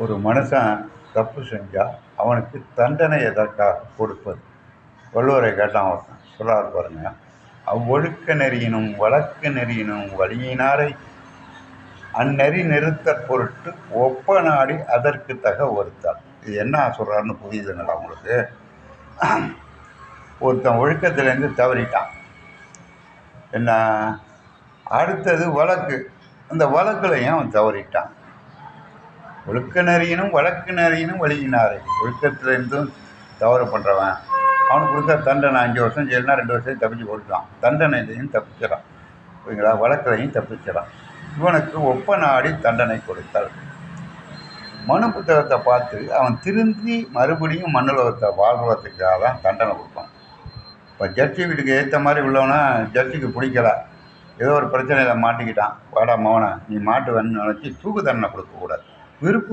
ஒரு மனுஷன் தப்பு செஞ்சால் அவனுக்கு தண்டனை எதற்காக கொடுப்பது? வள்ளுவரை கேட்டான் ஒருத்தன். சொல்றாரு பாருங்க, அவ்வொழுக்க நெறியினும் வழக்கு நெறியினும் வழியினாரை அந்நெறி நிறுத்தற் பொருட்டு ஒப்ப நாடி அதற்கு தக ஒருத்தால். இது என்ன சொல்கிறாருன்னு புரியுதுங்களா உங்களுக்கு? ஒருத்தன் ஒழுக்கத்திலேருந்து தவறிட்டான். என்ன? அடுத்தது வழக்கு. அந்த வழக்குலையும் அவன் தவறிட்டான். ஒழுக்க நெறியினும் வழக்கு நெறியினும் வழியினாரை. ஒழுக்கத்திலேருந்தும் தவறு பண்ணுறவன் அவனுக்கு கொடுத்த தண்டனை 5 வருஷம் ஜெயில்னா 2 வருஷம் தப்பிச்சு கொடுத்தான். தண்டனையிலையும் தப்பிச்சிடான், ஓகேங்களா? வழக்குலையும் தப்பிச்சிடான். இவனுக்கு ஒப்ப நாடி தண்டனை கொடுத்தாள். மனு புத்தகத்தை பார்த்து அவன் திருந்தி மறுபடியும் மண்ணுலகத்தை வாழ்வதற்காக தான் தண்டனை கொடுப்பான். இப்போ ஜட்ஜி வீட்டுக்கு ஏற்ற மாதிரி உள்ளவனா ஜட்ஜிக்கு பிடிக்கல, ஏதோ ஒரு பிரச்சனையில் மாட்டிக்கிட்டான், வாடா மவனை நீ மாட்டுவேன்னு நினச்சி தூக்கு தண்டனை கொடுக்கக்கூடாது. விருப்பம்